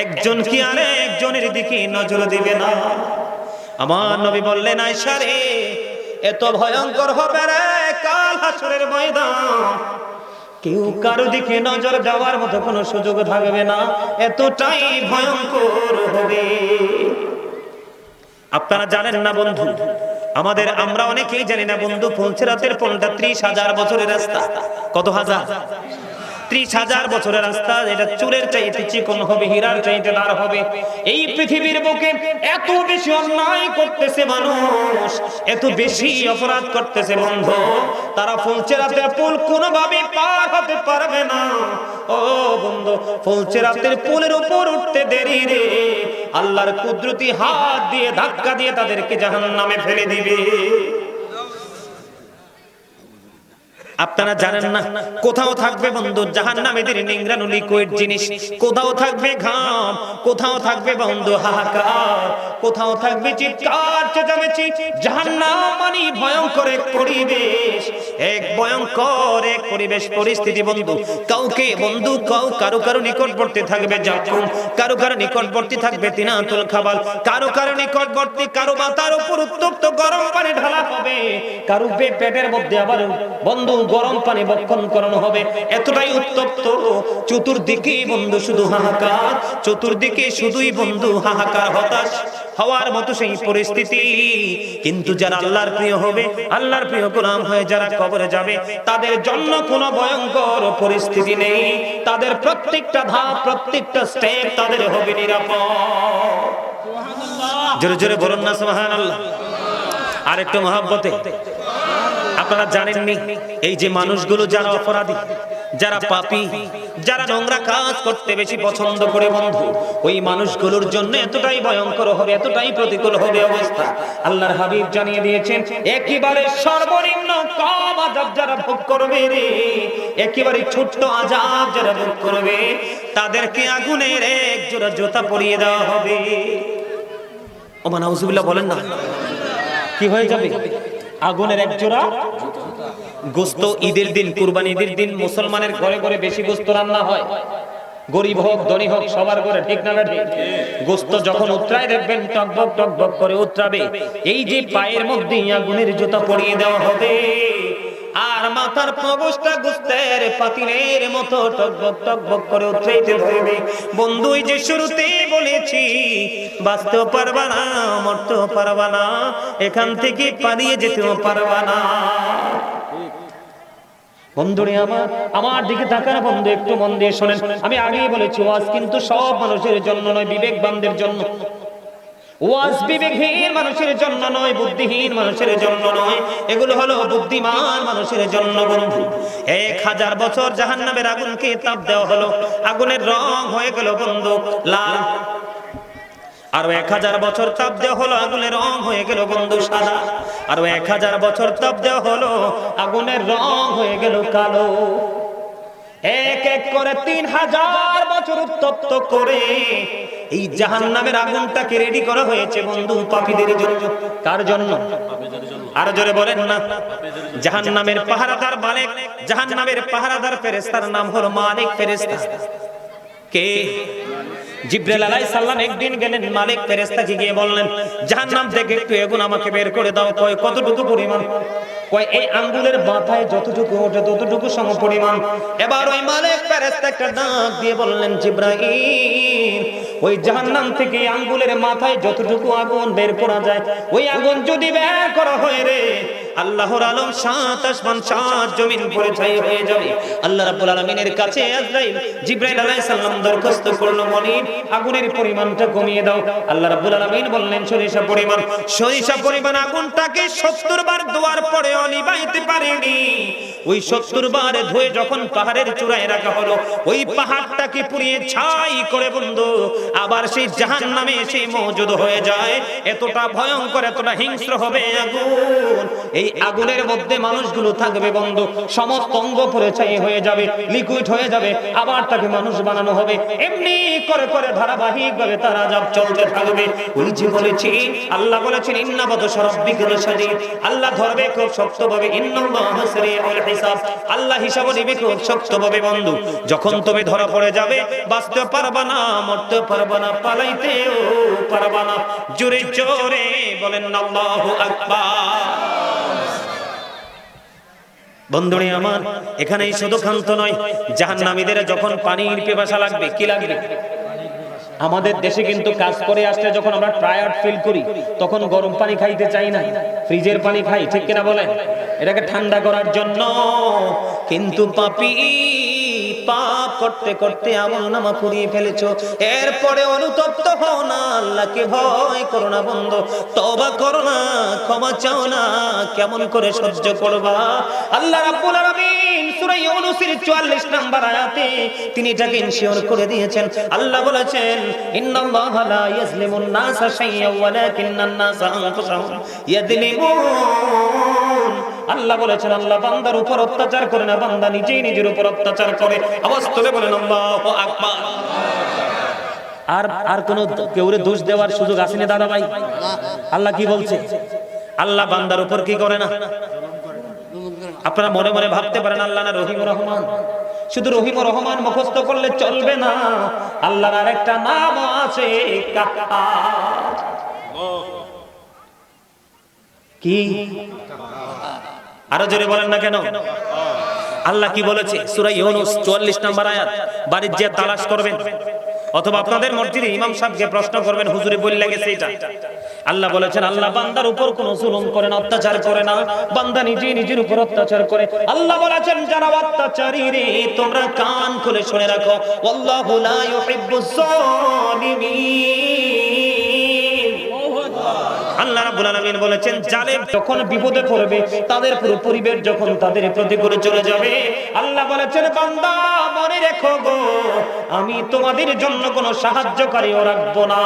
একজন কি আরে একজনের দিকে নজর দিবে না? আমার নবী বললেন, আয়েশা রে, এত ভয়ঙ্কর হবে রে কাল হাসরের ময়দান, কেউ কারো দিকে নজর দেওয়ার মতো কোনো সুযোগ থাকবে না, এতটাই ভয়ঙ্কর হবে। আপনারা জানেন না বন্ধু, আমরা অনেকেই জানি না বন্ধু, ফুলছেরাতের পোলটা 30,000 বছরের রাস্তা। কত হাজার? 30,000 বছরের রাস্তা। এটা চুলের চাইতে চিকন হবে, হীরার চাইতে দার হবে। এই পৃথিবীর বুকে এত বেশি অন্যায় করতেছে মানুষ, এত বেশি অপরাধ করতেছে বন্ধু, তারা ফুলছেরাতের পুল কোনোভাবে পার হতে পারবে না। ও বন্ধু, ফুলছেরাতের পুলের উপর উঠতে দেরি রে, আল্লাহর কুদরতি হাত দিয়ে ধাক্কা দিয়ে তাদেরকে জাহান্নামে ফেলে দিবে। আপনারা জানেন না, কোথাও থাকবে বন্ধু জাহান্নামীদের নিংড়ানো লিকুইড জিনিস, কোথাও থাকবে ঘাম, কোথাও থাকবে বন্ধু হাহাকার, কোথাও থাকবে চিৎকার চেঁচামেচি। জাহান্নাম মানে ভয়ঙ্কর এক পরিবেশ, এক ভয়ঙ্কর এক পরিবেশ পরিস্থিতি বন্ধু। কাউকে বন্ধু কারো কারো নিকটবর্তী থাকবে জাকুম, কারো কারো নিকটবর্তী থাকবে তিনাতুল খাবাল, কারো কারো নিকটবর্তী কারো মাথার উপর উত্তপ্ত গরম পানি ঢালা হবে, কারো পেটের মধ্যে আবার বন্ধু গরম পানি বক্ষণ করানো হবে। এতটাই উত্তপ্ত, চতুর্দিকে বন্ধু শুধু হাহাকার, চতুর্দিকে শুধুই বন্ধু হাহাকার, হতাশ হওয়ার মতো সেই পরিস্থিতি। কিন্তু যারা আল্লাহর প্রিয় হবে, আল্লাহর প্রিয় গোলাম হয়ে যারা কবরে যাবে, তাদের জন্য কোনো ভয়ঙ্কর পরিস্থিতি নেই। তাদের প্রত্যেকটা ধাপ, প্রত্যেকটা স্টেপ তাদের হবে নিরাপদ। জোরে জোরে বলুন না সুবহানাল্লাহ। আরেকটু মহব্বতে, আপনারা জানেননি এই যে মানুষগুলো যারা অপরাধী, যারা পাপী, যারা নোংরা কাজ করতে বেশি পছন্দ করে বন্ধু, ওই মানুষগুলোর জন্য এতটাই ভয়ঙ্কর হবে, এতটাই প্রতিকূল হবে অবস্থা। আল্লাহর হাবিব জানিয়ে দিয়েছেন, একেবারে সর্বনিম্ন কম আযাব যারা ভোগ করবে রে, একেবারে ছোট্ট আযাব যারা ভোগ করবে, তাদেরকে আগুনের এক জোড়া জুতা পরিয়ে দেওয়া হবে। ওমা নাউজুবিল্লাহ বলেন না, কি হয়ে যাবে? আগুনের এক জোড়া গোস্ত। ঈদের দিন, কুরবানি ঈদের দিন মুসলমানের ঘরে ঘরে বেশি গোস্ত রান্না হয়, গরিব হোক ধনী হোক সবার ঘরে, ঠিক না ঠিক? গোস্ত যখন উতরায় দেখবেন টকবক টকবক করে উতরাবে, এই যে পায়ের মধ্যে আগুনের জুতা পরিয়ে দেওয়া হবে, আর মাথার প্রবেশটা গোস্তের পাতিলের মতো টকবক টকবক করে উতরাইতে থাকবে। বন্ধু এই যে শুরুতে বলেছি, বাঁচতেও পারবা না, মরতেও পারবা না, এখান থেকে পালিয়ে যেতেও পারবা না। বন্ধুরে আমার দিকে তাকান বন্ধু, একটু মন দিয়ে শোনেন। আমি আগেই বলেছি, ওয়াজ কিন্তু সব মানুষের জন্য নয়, বিবেকবানদের জন্য। ওয়াজ বিবেকহীন মানুষের জন্য নয়, বুদ্ধিহীন মানুষের জন্য নয়, এগুলো হলো বুদ্ধিমান মানুষের জন্য বন্ধু। 1000 বছর জাহান্নামের আগুনকে তাপ দেওয়া হলো, আগুনের রং হয়ে গেল বন্ধু লাল। আরো 1000 বছর তাপ দেওয়া হলো, আগুনের রং হয়ে গেল বন্ধু সাদা। আরো 1000 বছর তাপ দেওয়া হলো, আগুনের রং হয়ে গেল কালো। এক এক করে 3000 বছর উত্তপ্ত করে এই জাহান্নামের আগুনটাকে রেডি করা হয়েছে বন্ধু পাপীদের জন্য। কার জন্য? আর জোরে বলেন না। জাহান্নামের পাহারাদার মালিক, জাহান্নামের পাহারাদার ফেরেশতার নাম হলো মালিক ফেরেশতা। কে? জিবরাইল আলাইহিস সালাম একদিন গেলেন মালিক ফেরেশতাকে গিয়ে বললেন, জাহান্নাম থেকে একটু আগুন আমাকে বের করে দাও। কয় কতটুকু পরিমাণ? কয় এই আঙ্গুলের মাথায় যতটুকু ওঠে ততটুকু সমপরিমাণ। এবার ওই মালিক ফেরেশতা একটা ডাক দিয়ে বললেন, জিবরাইল ওই জাহান্নাম থেকে আঙ্গুলের মাথায় যতটুকু আগুন বের করা যায়, ওই আগুন যদি বের করা হয় রে, আল্লাহর আলম 7 আসমান 7 জমিন পড়ে ছাই হয়ে যাবে। আল্লাহ রাব্বুল আলামিনের কাছে আজরাইল জিবরাইল আলাইহিস সালাম দরখাস্ত করলো, মনিব আগুনের পরিমাণটা কমিয়ে দাও। আল্লাহ রাব্বুল আলামিন বললেন, সরিষা পরিমাণ আগুনটাকে 70 বার দোয়ার পরে নিভাইতে পারেনি। ওই 70 বার ধুয়ে যখন পাহাড়ের চূড়ায় রাখা হলো, ওই পাহাড়টাকে পুড়িয়ে ছাই করে বন্ধু আবার সেই জাহান্নামে এসে মওজুদ হয়ে যায়। এতটা ভয়ঙ্কর, এতটা হিংস্র হবে আগুন। এই আগুনের মধ্যে মানুষগুলো থাকবে বন্ধু, সমস্ত অঙ্গ পুড়ে ছাই হয়ে যাবে, লিকুইড হয়ে যাবে, আবার তাকে মানুষ বানানো হবে। এমনি করে করে ধারাবাহিকভাবে তার আযাব চলতে থাকবে। ওই যে বলেছি, আল্লাহ বলেছেন, ইন্না বাতশা রাব্বিকা লাশাদীদ, আল্লাহ ধরবে খুব শক্তভাবে, ইন্নাল্লাহা সারিউল হিসাব, আল্লাহ হিসাব নেবে খুব শক্তভাবে বন্ধু। যখন তুমি ধরা পড়ে যাবে, বাঁচতে পারবা না, মরতে পারবা না, পালাইতেও পারবা না। জোরে জোরে বলেন আল্লাহু আকবার। বন্ধুরে আমার, এখানেই শুধু ক্ষান্ত নয়, জাহান্নামীদের যখন পানির পিপাসা লাগবে, কি লাগবে? আমাদের দেশে কিন্তু কাজ করে আসলে যখন আমরা টায়ার্ড ফিল করি, তখন গরম পানি খাইতে চাই না, ফ্রিজের পানি খাই, ঠিক কিনা বলেন? এটাকে ঠান্ডা করার জন্য। কিন্তু পাপী পাপ করতে করতে আমলনামা পুড়িয়ে ফেলেছো, এরপরে অনুতপ্ত হও না, আল্লাহকে ভয় করো না বন্ধু, তওবা করো না, ক্ষমা চাও না, কেমন করে সহ্য করবা? আল্লাহ রাব্বুল আলামিন সূরা ইউনূসের 44 নম্বর আয়াতে তিনি এটাকে ইনশিওর করে দিয়েছেন। আল্লাহ বলেছেন, ইন্নাল্লাহা লা ইয়াজলিমুন নাসা শাইয়্যান ওয়ালাকিন্নান নাসা আনফুসাহুম ইয়াযলিমুন। আল্লাহ বলেছেন আল্লাহ বান্দার উপর অত্যাচার করে না, বান্দা নিজেই নিজের উপর অত্যাচার করে। আওয়াজ তুলে বলেন আল্লাহু আকবার। আর কোন কেউরে দোষ দেওয়ার সুযোগ আসেনি দাদা ভাই? আল্লাহ কি বলছে? আল্লাহ বান্দার উপর কি করে না? আপনারা মনে মনে ভাবতে পারেন আল্লাহ না রহিম রহমান। শুধু রহিম রহমান মুখস্থ করলে চলবে না, আল্লাহর আরেকটা নাম আছে কাহ্হার। কি? আরো জোরে বলেন না কেন? আল্লাহ কি বলেছে? সূরা ইউনূস 44 নম্বর আয়াত। বাড়ির যে তালাশ করবেন অথবা আপনাদের মসজিদে ইমাম সাহেবকে প্রশ্ন করবেন, হুজুরে বললে গেছে এটা। আল্লাহ বলেছেন আল্লাহ বান্দার উপর কোনো জুলুম করে না, অত্যাচার করে না, বান্দা নিজেই নিজের উপর অত্যাচার করে। আল্লাহ বলেছেন যারা অত্যাচারী রে তোমরা কান খুলে শুনে রাখো, আল্লাহু লা ইউহিব্বুজ জালিমিন। আল্লাহ রাব্বুল আলামিন বলেছেন জালেম যখন বিপদে পড়বে, তাদের পুরো পরিবার যখন তাদের প্রতি করে চলে যাবে, আল্লাহ বলেছেন বান্দা মনে রেখো গো আমি তোমাদের জন্য কোনো সাহায্যকারীও রাখবো না।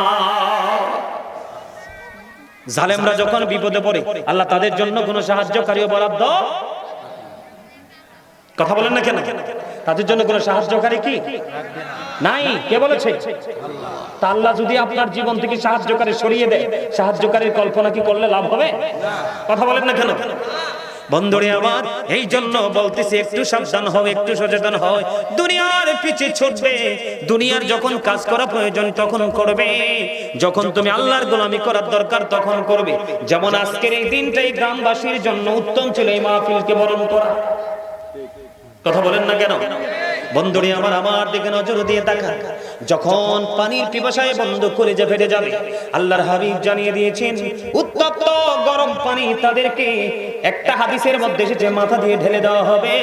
জালেমরা যখন বিপদে পড়ে আল্লাহ তাদের জন্য কোনো সাহায্যকারীও বরাদ্দ, কথা বলেন না কেন? তাদের জন্য কোনো সাহায্যকারী কি নাই? কে বলেছে? তা আল্লাহ যদি আপনার জীবন থেকে সাহায্যকারী সরিয়ে দেয়, সাহায্যকারীর কল্পনা কি করলে লাভ হবে? কথা বলেন না কেন? বন্ধুরে আমার, এই জন্য বলতেছি একটু সাবধান হও, একটু সচেতন হও। দুনিয়ার পিছে ছুটবে, দুনিয়ার যখন কাজ করা প্রয়োজন তখন করবে, যখন তুমি আল্লাহর গোলামি করার দরকার তখন করবে। যেমন আজকের এই দিনটাই গ্রামবাসীর জন্য উত্তম ছিল এই মাহফিলকে বরণ করা। কথা বলেন না কেন? বন্ধুরে আমার দিকে নজর দিয়ে তাকান। যখন পানির পিপাসায় বন্ধ করে যে ফেটে যাবে, আল্লাহর হাবিব জানিয়ে দিয়েছেন উত্তপ্ত গরম পানি তাদেরকে একটা হাদিসের মধ্যে এসেছে মাথা দিয়ে ঢেলে দেওয়া হবে,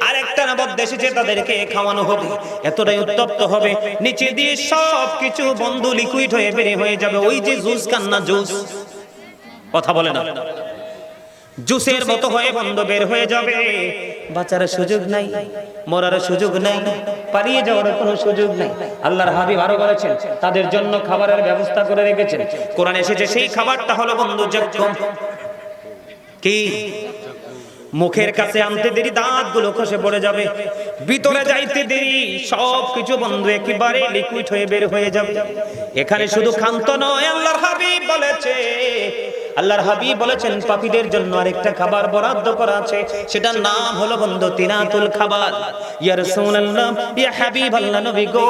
আর একটা মধ্যে এসেছে তাদেরকে খাওয়ানো হবে। এতটাই উত্তপ্ত হবে নিচে দিয়ে সব কিছু বন্ধু লিকুইড হয়ে বের হয়ে যাবে। ওই যে জুস কান্না জুস, কথা বলে না, জুসের মতো হয়ে বন্ধ বের হয়ে যাবে। বাঁচার সুযোগ নাই, মরার সুযোগ নাই, পালিয়ে যাওয়ার কোনো সুযোগ নাই। আল্লাহর হাবিব আরো বলেছেন তাদের জন্য খাবারের ব্যবস্থা করে রেখেছেন। কোরআনে এসেছে সেই খাবারটা হলো বন্ধু যজ্ঞম। কি? মুখের কাছে আনতে দেরি দাঁতগুলো খসে পড়ে যাবে, ভিতরে যাইতে দেরি সব কিছু বন্ধু একেবারে লিকুইড হয়ে বের হয়ে যাবে। এখানে শুধু ক্ষান্ত নয়, আল্লাহর হাবিব বলেছে, আল্লাহর হাবিব বলেছেন পাপীদের জন্য আরেকটা খাবার বরাদ্দ করা আছে, সেটার নাম হলো বন্ধু তিনাতুল খাবার। ইয়া রাসূলুল্লাহ, ইয়া হাবিবাল্লাহ, নবী গো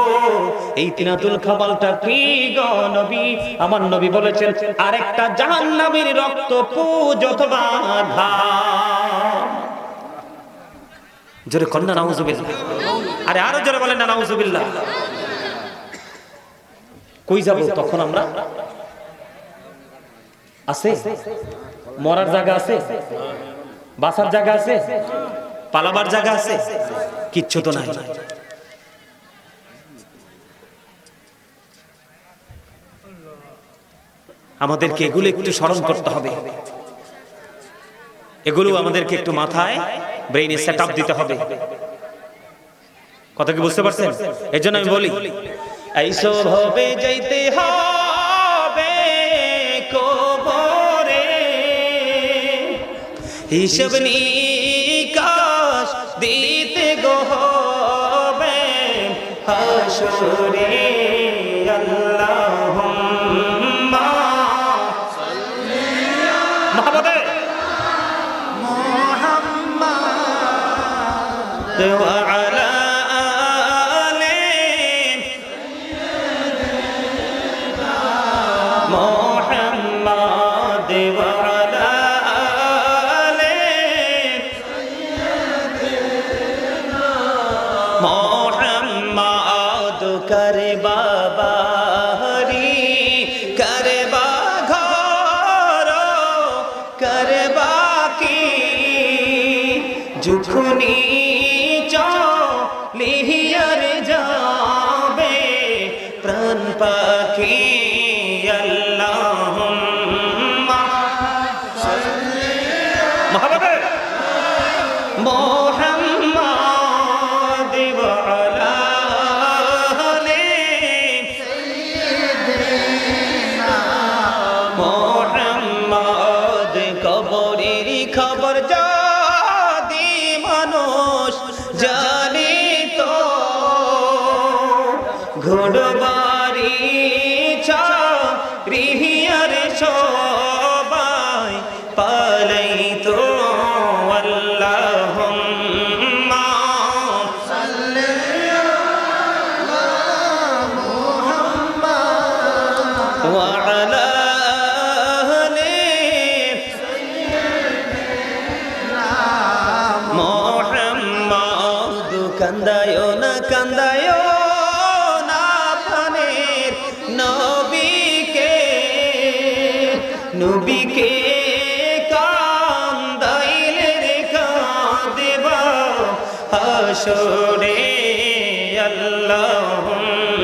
এই তিনাতুল খাবারটা কি গো নবী? আমার নবী বলেছেন আরেকটা জাহান্নামীর রক্ত পুজ অথবা ঘাম। জোরে কন্না নাউজুবিল্লাহ। আরে আরো জোরে বলেন না নাউজুবিল্লাহ। কই যাব তখন আমরা? আছে মরার জায়গা আছে, বাসার জায়গা আছে, পালাবার জায়গা আছে, কিচ্ছু তো নাই। আমাদেরকে এগুলো একটু স্মরণ করতে হবে, এগুলো আমাদেরকে একটু মাথায় ব্রেইনে সেট আপ দিতে হবে। কথা কি বুঝতে পারছেন? এর জন্য আমি বলি এইসব হবে যাইতে হবে কবরে, হিসাব নিকাশ দিতে গো হবে হাসরে। আল্লাহুম্মা সাল্লি আলা মুহাম্মাদ ওয়া আলা আলি মুহাম্মাদ ওয়া আলা আলি মুহাম্মাদ। করে বাবা হরি করে বা ঘর করে বাকি যুখনি চলিয়ার যাবে প্রাণ পাখি। আল্লাহুম্মা সাল্লি আলা মুহাম্মাদ ওয়া আলা আলি সাইয়্যিদিনা মুহাম্মাদ। কবরের খবর যা জানি তো ঘোড়বাড়ি চারিয়ার সবাই পালাই তো আল্লাহুম্মা সাল্লি আলা মুহাম্মাদ ওয়া আলা আলি সাইয়্যিদিনা মুহাম্মাদ কান্দায়ো না কান্দায়ো না প্রাণের নবীকে নবীকে কান্দাইলে রে কাঁদেবা হাসরে আল্লাহুম্মা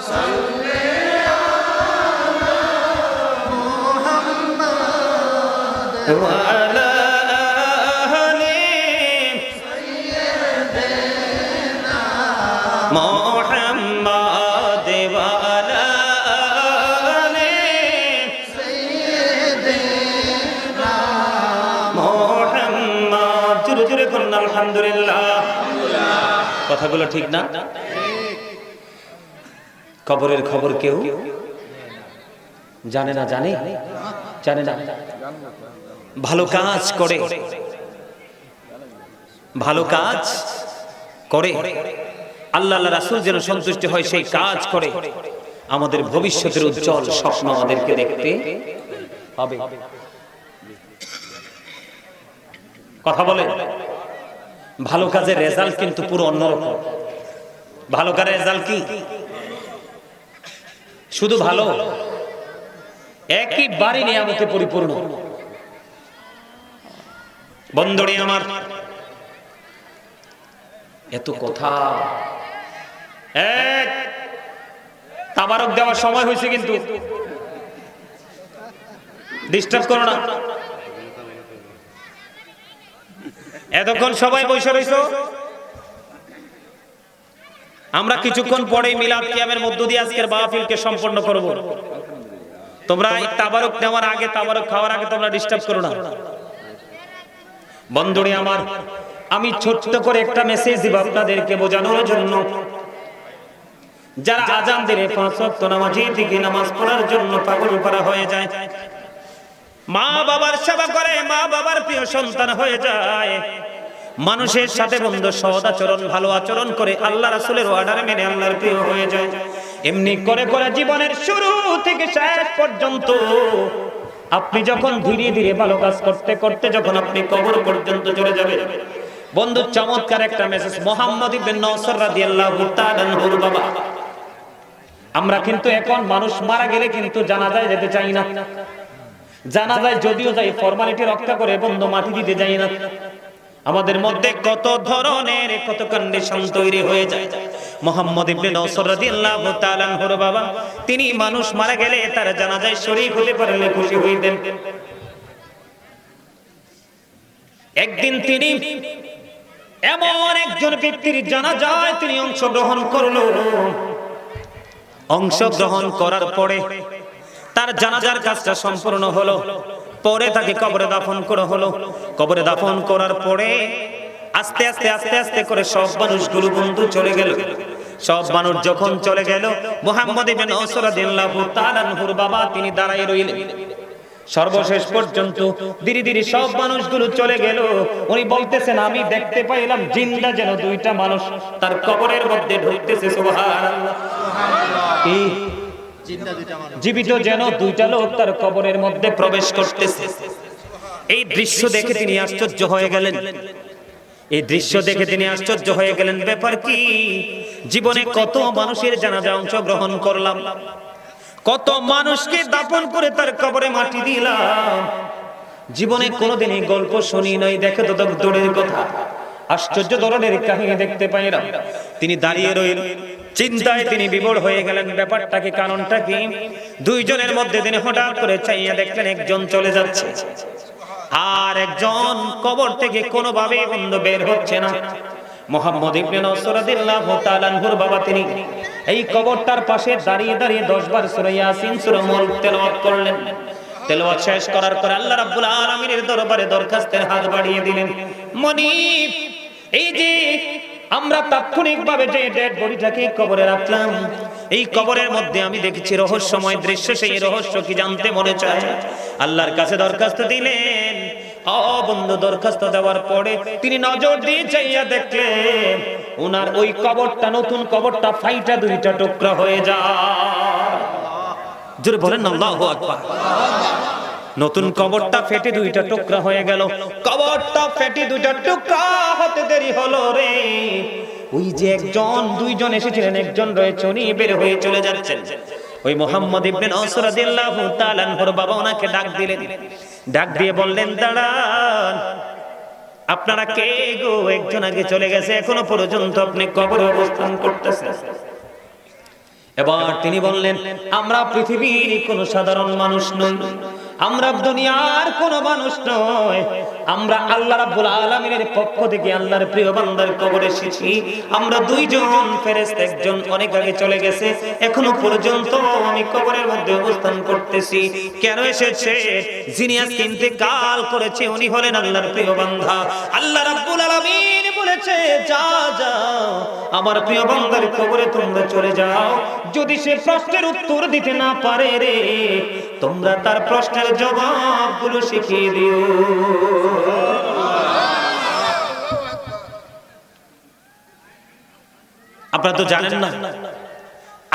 সাল্লি আলা মুহাম্মাদ ওয়া আলা আলি সাইয়্যিদিনা মুহাম্মাদ ওয়া আলা আলি সাইয়্যিদিনা মুহাম্মাদ। জোরে জোরে করুন আলহামদুলিল্লাহ। কথাগুলো ঠিক না? কবরের খবর কেউ জানে না? জানে জানে না? ভালো কাজ করে, ভালো কাজ করে আল্লাহ আল্লাহ রাসূল যেন সন্তুষ্টি হয় সেই কাজ করে আমাদের ভবিষ্যতের উজ্জ্বল স্বপ্ন আমাদেরকে দেখতে হবে। কথা বলে ভালো কাজের রেজাল্ট কিন্তু পুরো অন্যরকম। ভালো কাজের রেজাল্ট কি? শুধু ভালো, একইবারে নিয়ামতে পরিপূর্ণ। বন্ধুরে আমার, এত কথা, এক তাবারক দেওয়ার সময় হয়েছে, কিন্তু ডিস্টার্ব করো না। এতক্ষণ সবাই বসে রইছো, আমরা কিছুক্ষণ পরে মিলাদ কিয়ামের মধ্য দিয়ে আজকের মাহফিলকে সম্পন্ন করব। তোমরা এই তাবারক নেওয়ার আগে, তাবারক খাওয়ার আগে তোমরা ডিস্টার্ব করো না। বন্ধুরে আমার, আমি ছোট্ট করে একটা মেসেজ দিব আপনাদেরকে বোঝানোর জন্য। যারা আজান দিলে 5 ওয়াক্ত নামাজি থেকে নামাজ পড়ার জন্য পাগল করা হয়ে যায়, মা বাবার সেবা করে, মা বাবার প্রিয় সন্তান হয়ে যায়, মানুষের সাথে বন্ধু সৎ আচরণ, ভালো আচরণ করে আল্লাহ রাসূলের অর্ডার মেনে আল্লাহর প্রিয় হয়ে যায়। এমনি করে করে জীবনের শুরু থেকে শেষ পর্যন্ত আপনি যখন ধীরে ধীরে ভালো কাজ করতে করতে যখন আপনি কবর পর্যন্ত চলে যাবেন, বন্ধু চমৎকার একটা মেসেজ। মুহাম্মদ ইবনে নসর রাদিয়াল্লাহু তাআলা আনহুর বাবা। আমরা কিন্তু এখন মানুষ মারা গেলে কিন্তু জানাজায় যেতে চাই না। জানাজায় যদিও যাই ফর্মালিটি রক্ষা করে বন্ধু মাটি দিতে যাই না। আমাদের মধ্যে কত ধরনের কত কন্ডিশন তৈরি হয়ে যায়। মুহাম্মদ ইবনে নসর রাদিয়াল্লাহু তাআলা আনহুর বাবা, তিনি মানুষ মারা গেলে তার জানাজায় শরীক হতে পারলে খুশি হইতেন। একদিন তিনি এমন একজন ব্যক্তির জানাজায় তিনি অংশগ্রহণ করলো। অংশগ্রহণ করার পরে তার জানাজার কাজটা সম্পূর্ণ হলো। পরে তাকে কবরে দাফন করা হলো। কবরে দাফন করার পরে আস্তে আস্তে আস্তে আস্তে করে সব মানুষগুলো বন্ধু চলে গেল। সব মানুষ যখন চলে গেল, মুহাম্মদ ইবনে নসর রাদিয়াল্লাহু তাআলা আনহুর বাবা তিনি দাঁড়ায় রইলেন। সর্বশেষ পর্যন্ত ধীরে ধীরে সব মানুষগুলো চলে গেল। উনি বলতেছেন, আমি দেখতে পাইলাম জিন্দা যেন দুইটা মানুষ তার কবরের মধ্যে ঢুকতেছে। সুবহানাল্লাহ। কি জীবিত যেন দুইটা লোক তার কবরের মধ্যে প্রবেশ করতেছে। এই দৃশ্য দেখে তিনি আশ্চর্য হয়ে গেলেন। এই দৃশ্য দেখে তিনি আশ্চর্য হয়ে গেলেন, ব্যাপার কি? জীবনে কত মানুষের জানাজা অংশগ্রহণ করলাম, কত মানুষকে দাফন করে তার কবরে মাটি দিলাম, জীবনে কোনোদিন এই গল্প শুনি নাই। দেখে তো দূরের কথা, আশ্চর্য ধরনের কাহিনী দেখতে পাইলাম। তিনি দাঁড়িয়ে রইলেন, চিন্তায় তিনি বিভোর হয়ে গেলেন। ব্যাপারটা কি, কারণটা কি? দুইজনের মধ্যে তিনি হঠাৎ করে চাইয়া দেখলেন একজন চলে যাচ্ছে, আর একজন কবর থেকে কোনোভাবে বন্ধ বের হচ্ছে না। মুহাম্মদ ইবনে নসর রাদিয়াল্লাহু তাআলা আনহুর বাবা তিনি এই কবরটার পাশে দাঁড়িয়ে দাঁড়িয়ে 10 বার সূরা ইয়াসিন সূরা মুলক তেলাওয়াত করলেন। তেলাওয়াত শেষ করার পর আল্লাহ রাব্বুল আলামিনের দরবারে দরখাস্তের হাত বাড়িয়ে দিলেন, মনিব এই যে আমরা তাৎক্ষণিকভাবে যে ডেড বডিটাকে কবরে রাখলাম, এই কবরের মধ্যে আমি দেখেছি রহস্যময় দৃশ্য। সেই রহস্য কি জানতে মনে চায়? আল্লাহর কাছে দরখাস্ত দিলেন। বন্ধু, দরখাস্ত দেওয়ার পরে তিনি নজর দিয়ে চাইয়া দেখলেন ওনার ওই কবরটা, নতুন কবরটা ফাইটা দুইটা টুকরা হয়ে যায়। জোরে বলেন না আল্লাহু আকবার। নতুন কবরটা ফেটে দুইটা টুকরা হয়ে গেল। কবরটা ফেটে দুইটা টুকরা হতে দেরি হলো রে, ওই যে একজন দুইজন এসেছিলেন, একজন রয়েছে উনি বের হয়ে চলে যাচ্ছেন। ওই মুহাম্মদ ইবনে নসর রাদিয়াল্লাহু তাআলা আনহুর বাবা ওনাকে ডাক দিলেন। ডাক দিয়ে বললেন, দাঁড়ান, আপনারা কে গো? একজন আগে চলে গেছে, এখনো পর্যন্ত আপনি কবরে অবস্থান করতেছেন। এবার তিনি বললেন, আমরা পৃথিবীর কোন সাধারণ মানুষ নই, আমরা দুনিয়ার কোন মানুষ নয়, আমরা আল্লাহ রাব্বুল আলামিনের পক্ষ থেকে আল্লাহর প্রিয় বান্দার কবরে এসেছি। আমরা দুইজন ফেরেশতা, একজন অনেক আগে চলে গেছে, এখনো পর্যন্ত আমি কবরের মধ্যে অবস্থান করতেছি। কেন এসেছে? যিনি আজকে ইন্তেকাল করেছে উনি হলেন আল্লাহর প্রিয় বান্দা। আল্লাহ রাব্বুল আলামিন বলেছে, যাও আমার প্রিয় বান্দার কবরে তোমরা চলে যাও। যদি সে প্রশ্নের উত্তর দিতে না পারে রে, তোমরা তার প্রশ্নের জবাবগুলো শিখিয়ে দিও। আপনারা তো জানেন না,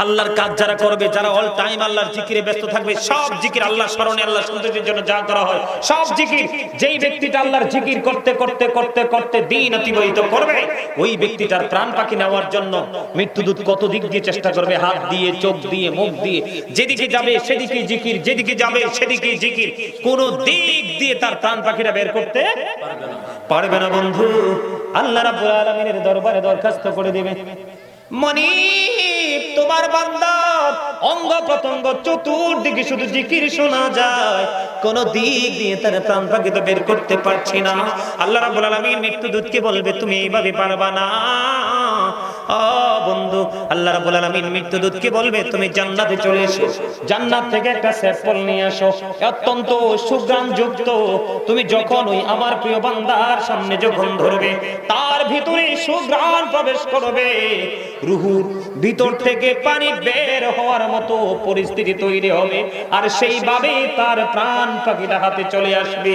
আল্লাহর কাজ যারা করবে, যারা অল টাইম আল্লাহর জিকিরে ব্যস্ত থাকবে, সব জিকির আল্লাহর স্মরণে, আল্লাহর সন্তুষ্টির জন্য যা করা হয় সব জিকির, যেই ব্যক্তিটা আল্লাহর জিকির করতে করতে করতে করতে দিন অতিবাহিত করবে, ওই ব্যক্তিটার প্রাণ পাখি নেওয়ার জন্য মৃত্যুদূত কত দিক দিয়ে চেষ্টা করবে, হাত দিয়ে, চোখ দিয়ে, মুখ দিয়ে, যেদিকে যাবে সেদিকে জিকির, যেদিকে যাবে সেদিকে জিকির, কোন দিক দিয়ে তার প্রাণ পাখিটা বের করতে পারবে না। বন্ধু, আল্লাহ রাব্বুল আলামিনের দরবারে দরখাস্ত করে দিবে, মনিব তোমার বান্দা অঙ্গ প্রত্যঙ্গ চতুর্দিকে শুধু জিকির শোনা যায়, কোন দিক দিয়ে তার প্রাণ পাখি তো বের করতে পারছি না। আল্লাহ রাব্বুল আলামিন মৃত্যুদূতকে বলবে, তুমি এইভাবে পারবা না। বন্ধু, আল্লাহ রাব্বুল আলামিন মৃত্যুদূতকে বলবে, তুমি জান্নাতে চলে এসো, জান্নাত থেকে একটা স্যাম্পল নিয়ে আসো, অত্যন্ত সুঘ্রাণ যুক্ত। তুমি যখন ওই আমার প্রিয় বান্দার সামনে যখন ধরবে, তার ভিতরে সুঘ্রাণ প্রবেশ করবে, রুহুর ভিতর থেকে পানি বের হওয়ার মতো পরিস্থিতি তৈরি হবে, আর সেইভাবে তার প্রাণ পাখিটা হাতে চলে আসবে।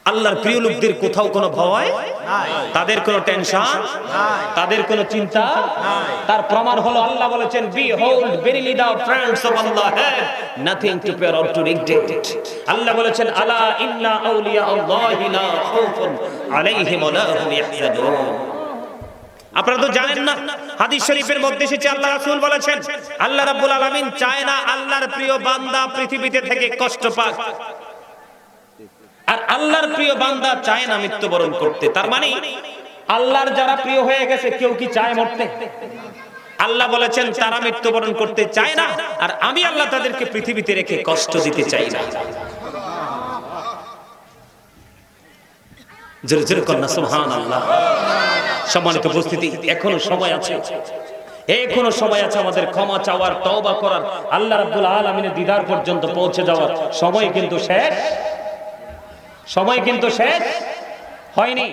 আল্লাহর প্রিয় লোকদের কোথাও কোনো ভয় নাই, তাদের কোনো টেনশন নাই, তাদের কোনো চিন্তা নাই। তার প্রমাণ হলো আল্লাহ বলেছেন, behold verily the friends of Allah have nothing to fear or to regret। আল্লাহ বলেছেন, আলা ইন্না আউলিয়া আল্লাহি লা খাউফুন আলাইহিম ওয়া লা হুম ইয়াহজানুন। আপনারা তো জানেন না, হাদিস শরীফের মধ্যে এসেছে, আল্লাহ রাসূল বলেছেন, আল্লাহ রাব্বুল আলামিন চায় না আল্লাহর প্রিয় বান্দা পৃথিবীতে থেকে কষ্ট পাক, আর আল্লাহর প্রিয় বান্দা চায় না মৃত্যুবরণ করতে। তার মানে আল্লাহর যারা প্রিয় হয়ে গেছে, কেউ কি চায় মরতে? আল্লাহ বলেছেন তারা মৃত্যুবরণ করতে চায় না, আর আমি আল্লাহ তাদেরকে পৃথিবীতে রেখে কষ্ট দিতে চাই না। জোরে জোরে কন্যা সুবহানাল্লাহ। সম্মানিত উপস্থিতি, এখনো সময় আছে, এখনো সময় আছে আমাদের ক্ষমা চাওয়ার, তওবা করার, আল্লাহ রাব্বুল আলামিনের দিদার পর্যন্ত পৌঁছে যাওয়ার। সময় কিন্তু শেষ, সময় কিন্তু শেষ হয়নি।